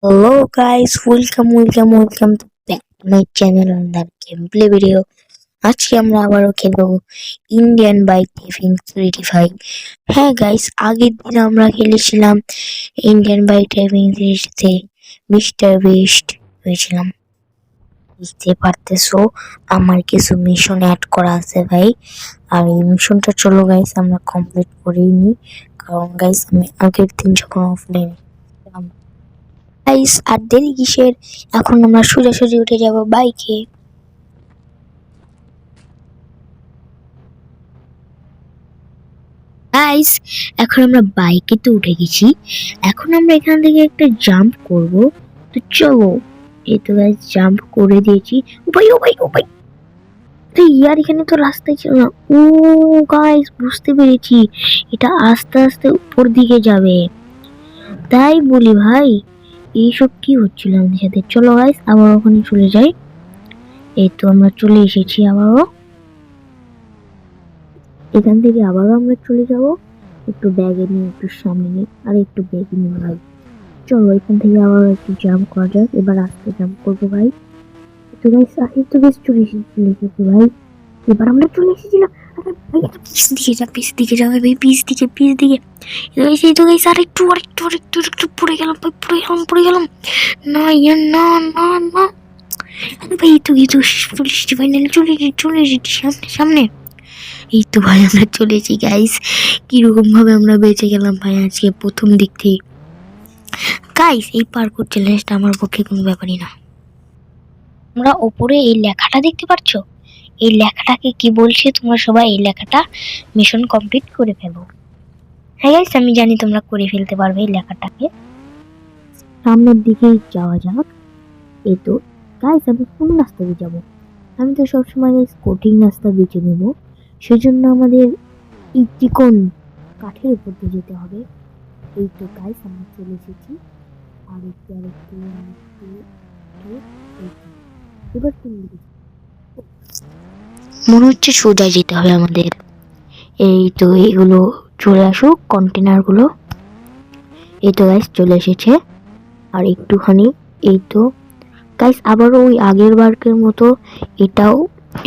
Hello guys, welcome to back to my channel on the gameplay video. আজকে আমরা আবারও খেলবো ইন্ডিয়ান বাইক টেভিং 3D5। হ্যাঁ গাইস, আগের দিন আমরা খেলেছিলাম ইন্ডিয়ান বাইক টেভিং সিরিজতে মিস্টার বিস্ট হয়েছিলাম। বুঝতে পারতেছো আমার কিছু মিশন অ্যাড করা আছে ভাই, আর এই মিশনটা চলো গাইস আমরা কমপ্লিট করেই নি, কারণ গাইস আমি আগের দিন যখন অফলাইনে গাইস আর দেরি কিসের, এখন আমরা সোজাসুজি উঠে যাব বাইকে। গাইস এখন আমরা বাইকে তো উঠে গেছি, এখন আমরা এখান থেকে একটা জাম্প করব। তো চলো, এই তো গাইস জাম্প করে দিয়েছি। ও ভাই তো ইয়ার এখানে তো রাস্তায় ছিল না। ও গাইস বুঝতে পেরেছি, এটা আস্তে আস্তে উপর দিকে যাবে। তাই বলি ভাই, এইসব কি হচ্ছিল আমাদের সাথে। চলো গাইস আবার ওখানে চলে যাই। এই তো আমরা চলে এসেছি আবারও, এখান থেকে আবারও আমরা চলে যাব। একটু ব্যাগে নিয়ে একটু সামনে নিয়ে আর একটু ব্যাগে নিয়ে ভাই। চলো এখান থেকে আবার একটু জাম্প করা যাক, এবার আস্তে জাম্প করবো ভাই। তো গাইস আসি তো বেশ চলে এসেছি ভাই, এবার আমরা চলে এসেছিলাম। আরে ভাই একটু পিস দিকে যাবে ভাই, পিস দিকে এই তো গাইস আর একটু পড়ে গেলাম না ইয়ার না না না ভাই। এই তো ফাইনালি চলে এসেছি সামনে। এই তো ভাই আমরা চলেছি গাইস, কিরকম ভাবে আমরা বেঁচে গেলাম ভাই আজকে প্রথম দিক থেকে। গাইস এই পার্কুর চ্যালেঞ্জটা আমার পক্ষে কোনো ব্যাপারই না। তোমরা ওপরে এই লেখাটা দেখতে পাচ্ছ, এই লেখাটাকে কি বলছে তোমরা সবাই এই লেখাটা মিশন কমপ্লিট করে ফেলো। হ্যাঁ গাইস আমি জানি তোমরা করে ফেলতে পারবে এই লেখাটাকে। সামনের দিকে যাওয়া যাক। এই তো গাইস আমি কোন রাস্তা দিয়ে যাবো, আমি তো সবসময় গাইস কঠিন রাস্তা বেছে নেবো, সেজন্য আমাদের এই চিকন কাঠের উপর দিয়ে যেতে হবে। এই তো গাইস আমরা চলে এসেছি, আরেকটু এবার কোন দিকে মনে হচ্ছে সোজা যেতে হবে আমাদের। এই তো এইগুলো চলে আসুক কন্টেনার গুলো। এই তো গাইস চলে এসেছে, আর একটুখানি। এই তো গাইস আবারও ওই আগের বারের মতো এটাও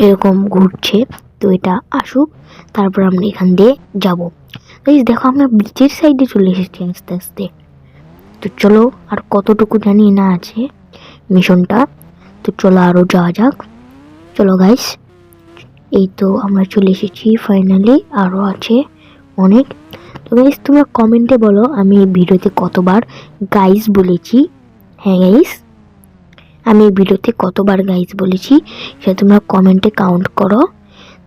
এরকম ঘুরছে। তো এটা আসুক, তারপর আমরা এখান দিয়ে যাব। গাইস দেখো আমরা ব্রিজের সাইডে চলে এসেছি আস্তে আস্তে। তো চলো আর কতটুকু জানি না আছে মিশনটা, তো চলো আরো যাওয়া যাক। চলো গাইস এই তো আমরা চলে এসেছি ফাইনালি, আরো আছে অনেক। তো গাইস তোমরা কমেন্টে বলো আমি এই ভিডিওতে কতবার গাইস বলেছি। হ্যাঁ গাইস আমি এই ভিডিওতে কতবার গাইস বলেছি সেটা তোমরা কমেন্টে কাউন্ট করো।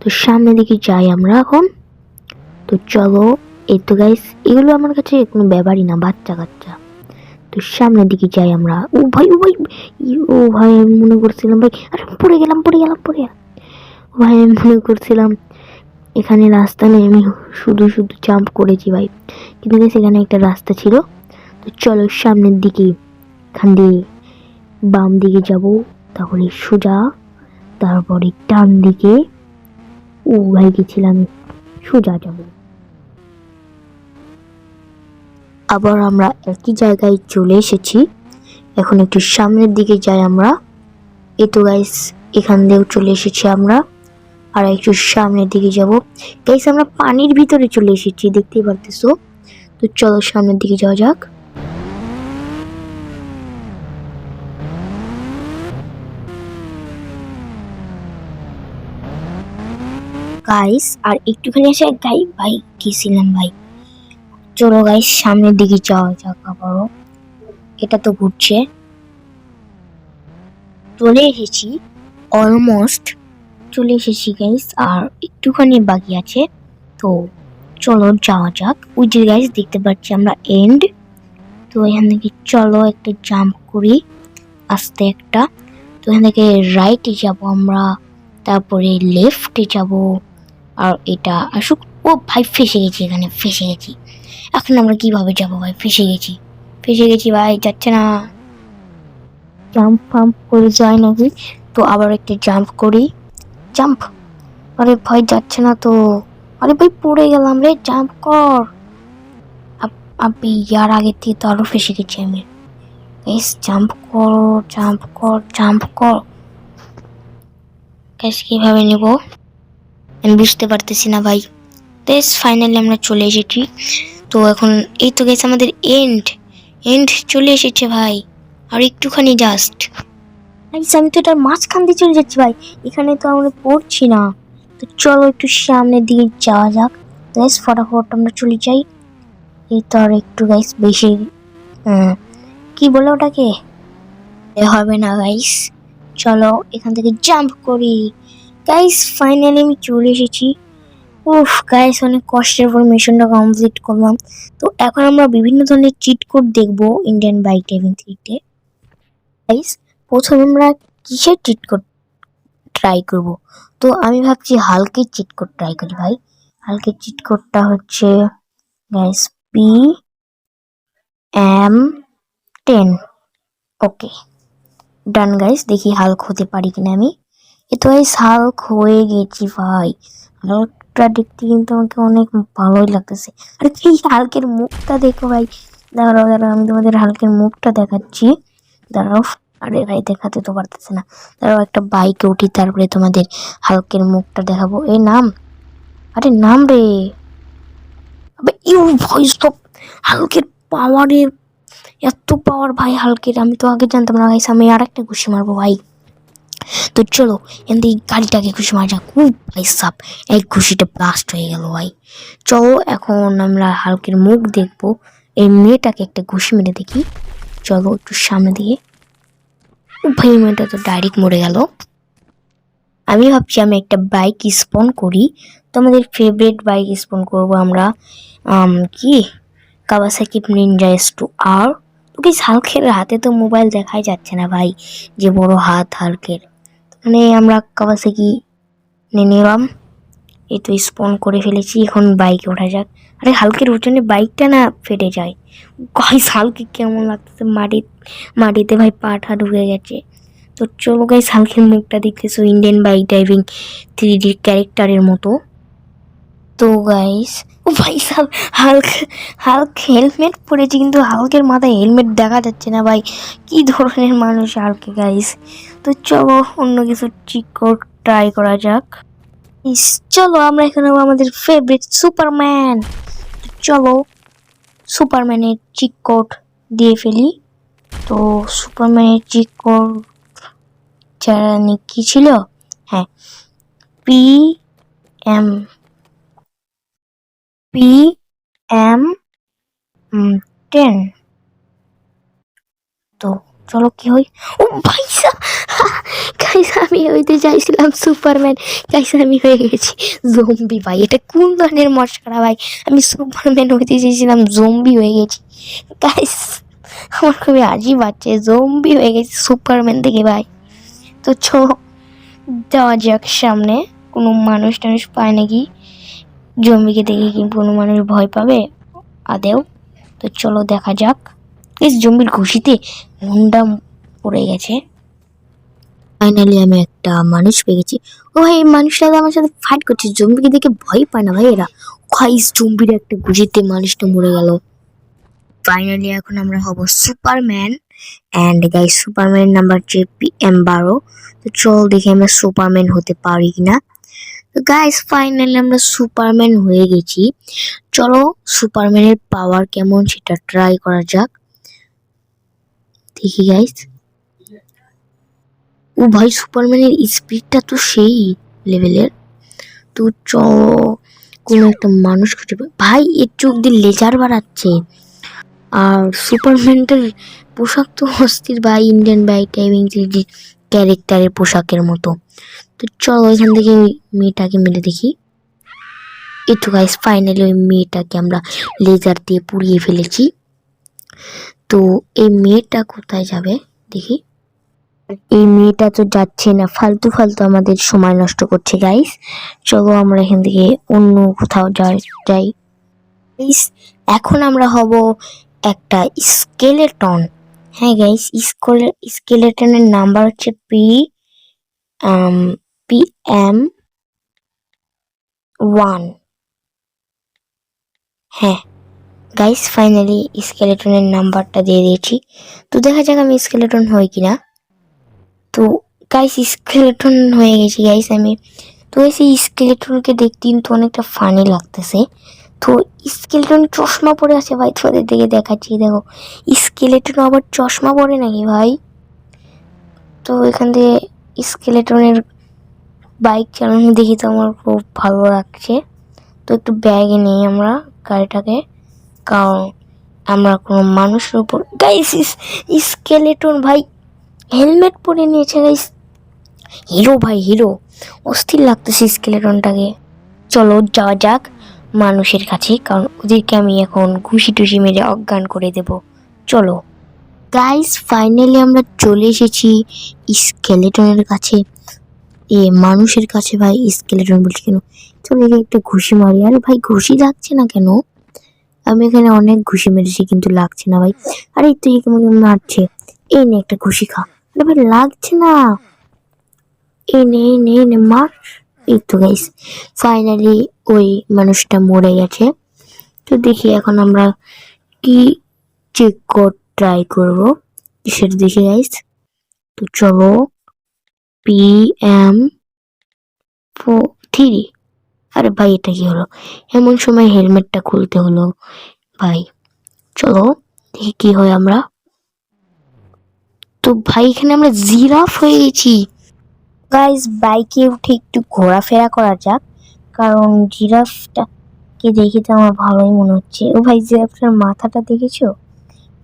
তো সামনের দিকে যাই আমরা এখন। তো চলো এই তো গাইস এগুলো আমার কাছে কোনো ব্যাপারই না, বাচ্চা কাচ্চা। তো সামনের দিকে যাই আমরা। ও ভাই আমি মনে করছিলাম ভাই, আরে পড়ে গেলাম ভাই, আমি মনে করছিলাম এখানে রাস্তা নেই, আমি শুধু জাম্প করেছি ভাই, কিন্তু সেখানে একটা রাস্তা ছিল। তো চলো সামনের দিকে, এখান দিয়ে বাম দিকে যাব, তারপরে সোজা, তারপরে ডান দিকে। ও ভাই গেছিলাম সোজা যাব। আবার আমরা একই জায়গায় চলে এসেছি, এখন একটু সামনের দিকে যাই আমরা। এই তো গাইস এখান দিয়েও চলে এসেছি আমরা, আর একটু সামনের দিকে যাব। গাইস আমরা পানির ভিতরে চলে এসেছি, দেখতেই পারতেছো। তো চলো সামনের দিকে যাওয়া যাক। গাইস আর একটুখানি এসে ভাই গেছিলাম ভাই। চলো গাইস সামনের দিকে যাওয়া যাক আবারও, এটা তো ঘুরছে। চলে এসেছি, অলমোস্ট চলে এসেছি গাইস, আর একটুখানি বাকি আছে। তো চলো যাওয়া যাক। ওই যে গাইস দেখতে পাচ্ছি আমরা এন্ড। তো এখান থেকে চলো একটা জাম্প করি আস্তে একটা। তো এখান থেকে রাইটে যাব আমরা, তারপরে লেফটে যাব, আর এটা আসুক। ও ভাই ফেসে গেছি, এখানে ফেসে গেছি। এখন আমরা কিভাবে যাব ভাই, ফেসে গেছি ভাই, যাচ্ছে না। জাম্প ফাম্প করে যায় নাকি, তো আবার একটা জাম্প করি। জাম্প, আরে ভাই যাচ্ছে না তো, আরে ভাই পড়ে গেলাম রে, জাম্প কর। আপনি ইয়ার আগে থেকে তো আরো ফেসে গেছি আমি। গাইস জাম্প করো, জাম্প কর, জাম্প কর। গাইস কিভাবে নেব আমি বুঝতে পারতেছি না ভাই। গাইস ফাইনালি আমরা চলে এসেছি। তো এখন এই তো গাইস আমাদের এন্ড এন্ড চলে এসেছে ভাই, আর একটুখানি জাস্ট। গাইস আমি তো এটার মাঝখান দিয়ে চলে যাচ্ছি ভাই, এখানে তো আমরা পড়ছি না। তো চলো একটু সামনের দিকে যাওয়া যাক। গাইস ফটাফট আমরা চলে যাই। এই তো আর একটু গাইস বেশি কি বলে ওটাকে হবে না গাইস, চলো এখান থেকে জাম্প করি। গাইস ফাইনালি আমি চলে এসেছি। উফ গাইস অনেক কষ্টের পর মিশনটা কমপ্লিট করলাম। তো এখন আমরা বিভিন্ন ধরনের চিট কোড দেখবো ইন্ডিয়ান বাইক ড্রাইভিং 3-তে। গাইস প্রথমে আমরা কিসের চিট কোড ট্রাই করব? তো আমি ভাবছি হালকের চিট কোড ট্রাই করি ভাই। হালকের চিট কোডটা হচ্ছে গাইস PM10। ওকে ডান গাইস, দেখি হাল্ক হতে পারি কিনা আমি। এ তো গাইস হাল্ক হয়ে গেছি ভাই। হাল্কটা দেখতে কিন্তু আমাকে অনেক ভালোই লাগতেছে। আর এই হাল্কের মুখটা দেখো ভাই। দাঁড়াও দাঁড়াও আমি তোমাদের হাল্কের মুখটা দেখাচ্ছি। দাঁড়াও, আরে ভাই দেখাতে তো পারতেছে না। দাঁড়াও একটা বাইকে উঠি, তারপরে তোমাদের হাল্কের মুখটা দেখাবো। এই নাম, আরে নাম রে। আবে ইউ ভয়েস তো হাল্কের পাওয়ারের, এত পাওয়ার ভাই হাল্কের, আমি তো আগে জানতাম না গাইস। আমি আর একটা ঘুষি মারবো ভাই। তো চলো এমনি গাড়িটাকে ঘুষি মারা যাক। ভাই সাপ, এক ঘুষিটা ব্লাস্ট হয়ে গেল ভাই। চলো এখন আমরা হালকের মুখ দেখবো। এই মেয়েটাকে একটা ঘুষি মেরে দেখি। চলো একটু সামনে দিয়ে। ভাই মেয়েটা তো ডাইরেক্ট মরে গেল। আমি ভাবছি আমি একটা বাইক স্পন করি। তো আমাদের ফেভারিট বাইক স্পন করব আমরা। কি কাওয়াসাকি নিনজা S2R। তো কি হালকের হাতে তো মোবাইল দেখাই যাচ্ছে না ভাই, যে বড় হাত হালকের। মানে আমরা কাওয়াসাকি নিয়ে নিলাম। এই তো স্পন করে ফেলেছি, এখন বাইকে ওঠা যাক। আরে হালকের ওজনে বাইকটা না ফেটে যায়। গাইস হালকে কেমন লাগতেছে, মাটিতে ভাই পাটা ঢুকে গেছে। তো চলো গাইস হালকের মুখটা দেখতেছো ইন্ডিয়ান বাইক ড্রাইভিং 3D ক্যারেক্টারের মতো। তো গাইস ও ভাই সাব, হালক হালক হেলমেট পরেছে কিন্তু হালকের মাথায় হেলমেট দেখা যাচ্ছে না ভাই। কি ধরনের মানুষ হালকে গাইস। তো চলো অন্য কিছু ট্রাই করা যাক। চলো আমরা এখানে আমাদের ফেভারিট সুপারম্যান। চলো সুপারম্যানের চিক কোড দিয়ে ফেলি। তো সুপারম্যানের চিক কোড জানি কি ছিল, হ্যাঁ PM 10। তো চলো কি হই। ও ভাই গাইস আমি হইতে চাইছিলাম সুপারম্যান, গাইস আমি হয়ে গেছি জম্বি ভাই। এটা কোন ধরনের মশকরা ভাই, আমি সুপারম্যান হইতে চাইছিলাম জম্বি হয়ে গেছি। গাইস আমার খুবই আজীব আছে, জম্বি হয়ে গেছি সুপারম্যান থেকে ভাই। তো চলো যাওয়া যাক সামনে। কোনো মানুষ টানুষ পায় নাকি, জম্বিকে দেখে কি কোনো মানুষ ভয় পাবে আদেও? তো চলো দেখা যাক। এই জম্বির ঘুষিতে মুন্ডা পড়ে গেছে। ফাইনালি আমি একটা মানুষ পেয়ে গেছি। ও ভাই এই মানুষটা আমার সাথে ফাইট করছে, জম্বিকে দেখে ভয় পায় না ভাই এরা। গাইস জম্বির একটা ঘুষিতে মানুষটা মরে গেল। ফাইনালি এখন আমরা হব Superman. And guys Superman number হচ্ছে PM12। তো চল দেখি আমরা সুপারম্যান হতে পারি কিনা। তো গাইস ফাইনালি আমরা সুপারম্যান হয়ে গেছি। চলো সুপারম্যানের পাওয়ার কেমন সেটা ট্রাই করা যাক। দেখি গাইস, ও ভাই সুপারম্যানের স্পিডটা তো সেই লেভেলের। তো কোনো একটা মানুষ খুঁজে ভাই, এর চোখ দিয়ে লেজার বাড়াচ্ছে। আর সুপারম্যানটার পোশাক তো অস্থির ভাই, ইন্ডিয়ান বাইক ড্রাইভিং ক্যারেক্টারের পোশাকের মতো। তো চলো এখান থেকে ওই মেয়েটাকে মেরে দেখি। এই তো গাইস ফাইনালি ওই মেয়েটাকে আমরা লেজার দিয়ে পুড়িয়ে ফেলেছি। তো এই মেয়েটা কোথায় যাবে দেখি। এই মেয়েটা তো যাচ্ছে না, ফালতু ফালতু আমাদের সময় নষ্ট করছে গাইস। চলো আমরা এখান থেকে অন্য কোথাও যাই। গাইস এখন আমরা হব একটা স্কেলেটন। হ্যাঁ গাইস স্কেলেটনের নাম্বার হচ্ছে PM1। হ্যাঁ গাইস ফাইনালি স্কেলেটনের নাম্বারটা দিয়ে দিয়েছি। তো দেখা যাক আমি স্কেলেটন হই কিনা। তো গাইস স্কেলেটন হয়ে গেছি গাইস আমি। তো গাইস এই স্কেলেটনকে দেখতে কিন্তু অনেকটা ফানি লাগতেছে। তো স্কেলেটন চশমা পরে আছে ভাই, তোদের দিকে দেখাচ্ছি দেখো। স্কেলেটন আবার চশমা পরে নাকি ভাই? তো এখান থেকে স্কেলেটনের বাইক চালানো দেখি তো আমার খুব ভালো লাগছে। তো একটু ব্যাগে নিই আমরা গাড়িটাকে, কারণ আমরা কোনো মানুষের উপর গাইস স্কেলেটন ভাই হেলমেট পরে নিয়েছে গাইস। হিরো ভাই হিরো, অস্থির লাগতেছে স্কেলেটনটাকে। চলো যাওয়া যাক মানুষের কাছে, কারণ ওদেরকে আমি এখন ঘুষি টুষি মেরে অজ্ঞান করে দেব। চলো গাইস ফাইনালি আমরা চলে এসেছি স্কেলেটনের কাছে, মানুষের কাছে ভাই। স্কেলেটন বলছি কেন, চলে গিয়ে একটা ঘুষি মারি। আরে ভাই ঘুষি লাগছে না কেন? আমি এখানে অনেক ঘুষি মেরেছি কিন্তু লাগছে না ভাই। আরে তুই আমাকে মারছে, এই নে একটা ঘুষি খা। আরে ভাই লাগছে না, এই নে নে নে মার। এই তো গাইস ফাইনালি ওই মানুষটা মরে গেছে। তো দেখি এখন আমরা কি চেক কোড ট্রাই করব সেটা দেখি গাইস। তো চলো PM3। আরে ভাই এটা কি হলো, এমন সময় হেলমেটটা খুলতে হলো ভাই। চলো দেখি কি হয় আমরা। তো ভাই এখানে আমরা জিরাফ হয়ে গেছি গাইস। বাইকে উঠে একটু ঘোরাফেরা করা যাক, কারণ জিরাফটাকে দেখে তো আমার ভালোই মনে হচ্ছে। ও ভাই জিরাফটার মাথাটা দেখেছো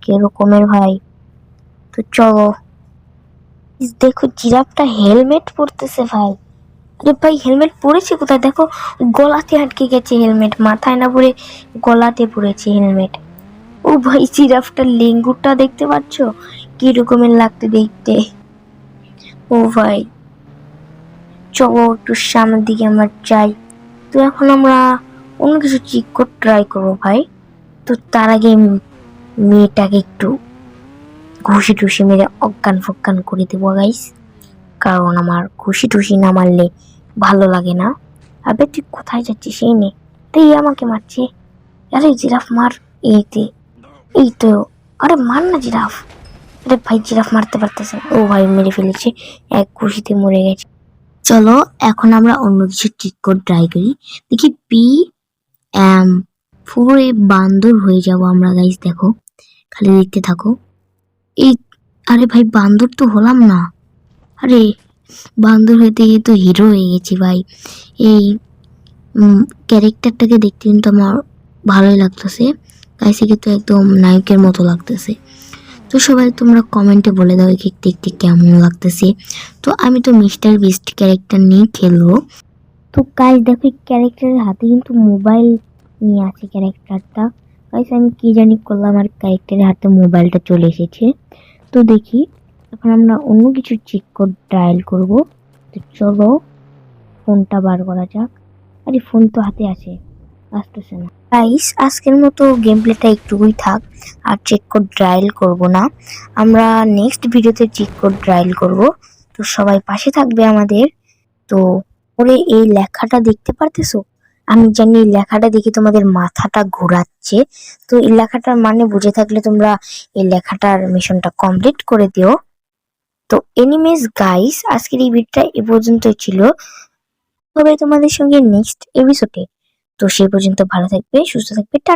কিরকমের ভাই? তো চলো দেখো জিরাফটা হেলমেট পরতেছে ভাই। আরে ভাই হেলমেট পরেছে কোথায় দেখো, গলাতে আটকে গেছে হেলমেট, মাথায় না পরে গলাতে পড়েছে হেলমেট। ও ভাই জিরাফটার লেঙ্গুরটা দেখতে পাচ্ছ কি রকমের লাগতে দেখতে। ও ভাই চলো একটু সামনের দিকে আমরা যাই। তো এখন আমরা অন্য কিছু চেক করে ট্রাই করবো ভাই। তো তার আগে মেয়েটাকে একটু ঘুষি টুসি মেরে অজ্ঞান ফজ্ঞান করে দেবো গাইস, কারণ আমার ঘুষি টুসি না মারলে ভালো লাগে না। আবে তুই কোথায় যাচ্ছিস? এই নে, তুই আমাকে মারছে। আরে জিরাফ মার, এইতে এই তো। আরে মার না জিরাফ। আরে ভাই জিরাফ মারতে পারতেছে না। ও ভাই মেরে ফেলেছে, এক ঘুষিতে মরে গেছে। চলো এখন আমরা অন্য কিছু ঠিক করে ট্রাই করি, দেখি পুরো বান্দর হয়ে যাব আমরা গাইস। দেখো খালি দেখতে থাকো। এই আরে ভাই বান্দর তো হলাম না। আরে বান্দর হইতে গিয়ে তো হিরো হয়ে গেছি ভাই। এই ক্যারেক্টারটাকে দেখতে কিন্তু আমার ভালোই লাগতেছে গাইস, কিন্তু একদম নায়কের মতো লাগতেছে। তো সবাই তোমরা কমেন্টে বলে দাও একে দেখতে কেমন লাগতেছে। তো আমি তো মিস্টার বিস্ট ক্যারেক্টার নিয়ে খেলবো। তো গাইস দেখো ক্যারেক্টারের হাতে কিন্তু মোবাইল নিয়ে আছে ক্যারেক্টারটা। গাইস আমি কি জানি করলাম আর ক্যারেক্টারের হাতে মোবাইলটা চলে এসেছে। তো দেখি এখন আমরা অন্য কিছু চেক কোড ট্রায়াল করব। তো চলো ফোনটা বার করা যাক। আরে ফোন তো হাতে আছে, আসতেছে না। গাইস আজকের মতো গেম প্লেটা একটুকুই থাক, আর চেক কোড ট্রায়াল করব না। আমরা নেক্সট ভিডিওতে চেক কোড ট্রায়াল করব। তো সবাই পাশে থাকবে আমাদের। তো ওরে এই লেখাটা দেখতে পারতেছো? আমি জানি এই লেখাটা দেখে তোমাদের মাথাটা ঘোরাচ্ছে। তো এই লেখাটার মানে বুঝে থাকলে তোমরা এই লেখাটার মিশনটা কমপ্লিট করে দিও। তো এনিমেজ গাইস আজকের এই ভিডিওটা এ পর্যন্তই ছিল। তবে তোমাদের সঙ্গে নেক্সট এপিসোডে। তো সেই পর্যন্ত ভালো থাকবে, সুস্থ থাকবে, টাটা।